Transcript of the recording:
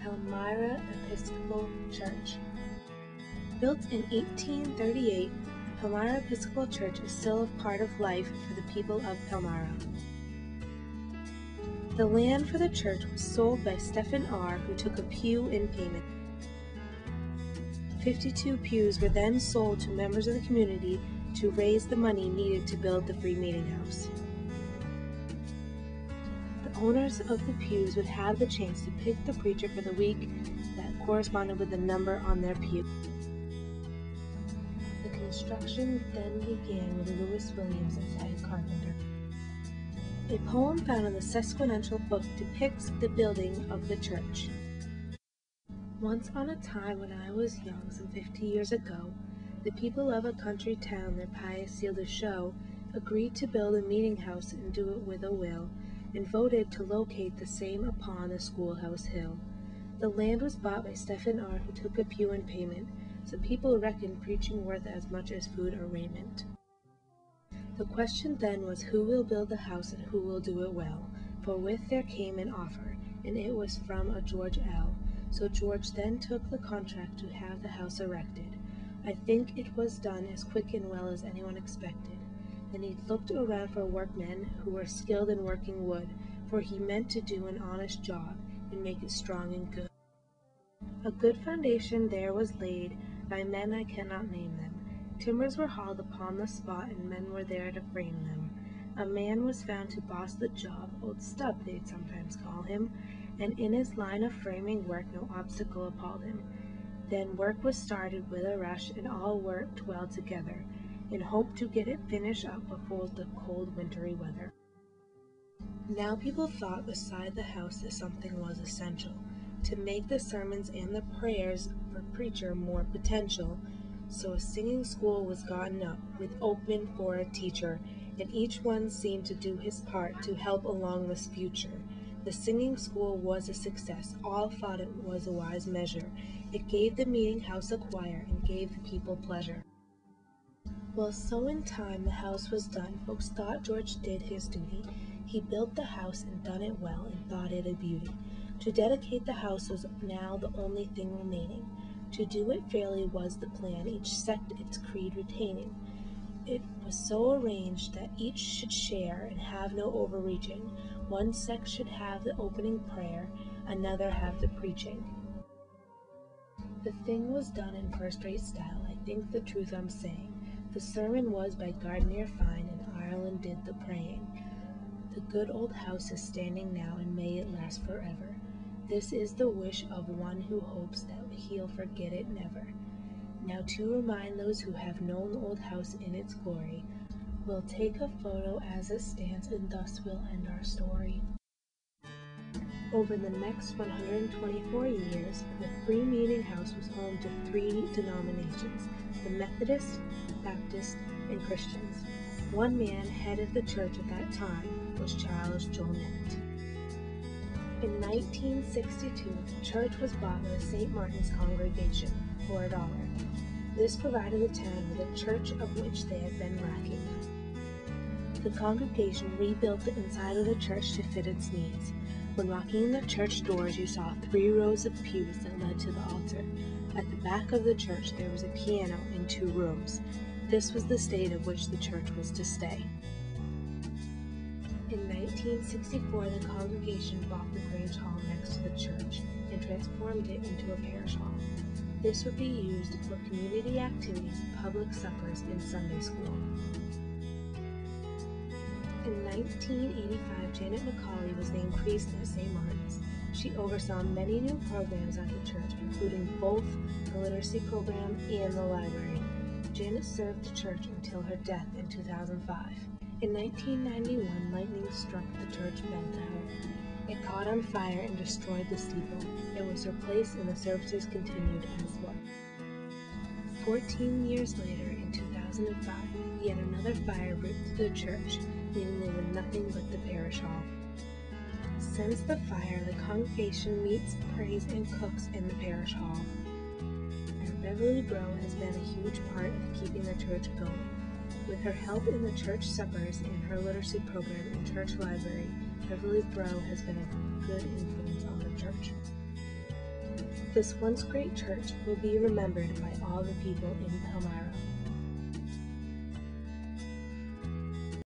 Palmyra Episcopal Church. Built in 1838, the Palmyra Episcopal Church is still a part of life for the people of Palmyra. The land for the church was sold by Stephen R., who took a pew in payment. 52 pews were then sold to members of the community to raise the money needed to build the free meeting house. The owners of the pews would have the chance to pick the preacher for the week that corresponded with the number on their pew. The construction then began with Lewis Williams as head carpenter. A poem found in the Sesquicentennial book depicts the building of the church. Once on a time when I was young, some 50 years ago, the people of a country town, their pious zeal to show, agreed to build a meeting house and do it with a will, and voted to locate the same upon the schoolhouse hill. The land was bought by Stephen R., who took a pew in payment, so people reckoned preaching worth as much as food or raiment. The question then was, who will build the house and who will do it well? For with there came an offer, and it was from a George L. So George then took the contract to have the house erected. I think it was done as quick and well as anyone expected. Then he looked around for workmen who were skilled in working wood, for he meant to do an honest job and make it strong and good. A good foundation there was laid by men I cannot name them. Timbers were hauled upon the spot, and men were there to frame them. A man was found to boss the job, Old Stub they'd sometimes call him, and in his line of framing work no obstacle appalled him. Then work was started with a rush, and all worked well together, in hope to get it finished up before the cold wintry weather. Now people thought beside the house that something was essential, to make the sermons and the prayers for preacher more potential. So a singing school was gotten up, with open for a teacher, and each one seemed to do his part to help along this future. The singing school was a success. All thought it was a wise measure. It gave the meeting house a choir, and gave the people pleasure. Well, so in time the house was done. Folks thought George did his duty. He built the house and done it well, and thought it a beauty. To dedicate the house was now the only thing remaining. To do it fairly was the plan, each sect its creed retaining. It was so arranged that each should share and have no overreaching. One sect should have the opening prayer, another have the preaching. The thing was done in first-rate style, I think the truth I'm saying. The sermon was by Gardner Fine, and Ireland did the praying. The good old house is standing now, and may it last forever. This is the wish of one who hopes that he'll forget it never. Now to remind those who have known the old house in its glory, we'll take a photo as it stands, and thus we'll end our story. Over the next 124 years, the Free Meeting House was home to 3 denominations, the Methodist, Baptist, and Christians. One man headed the church at that time was Charles Joliet. In 1962, the church was bought by the St. Martin's congregation for $1. This provided the town with a church of which they had been lacking. The congregation rebuilt the inside of the church to fit its needs. When walking in the church doors, you saw 3 rows of pews that led to the altar. At the back of the church, there was a piano in 2 rooms. This was the state of which the church was to stay. In 1964, the congregation bought the Grange Hall next to the church and transformed it into a parish hall. This would be used for community activities, public suppers, and Sunday school. In 1985, Janet McCauley was named priest at St. Martin's. She oversaw many new programs at the church, including both the literacy program and the library. Janet served the church until her death in 2005. In 1991, lightning struck the church bell tower. It caught on fire and destroyed the steeple. It was replaced, and the services continued as well. 14 years later, in 2005, yet another fire ripped through the church, leaving there with nothing but the parish hall. Since the fire, the congregation meets, prays, and cooks in the parish hall. Beverly Brough has been a huge part of keeping the church going. With her help in the church suppers and her literacy program and church library, Beverly Brough has been a good influence on the church. This once great church will be remembered by all the people in Palmyra.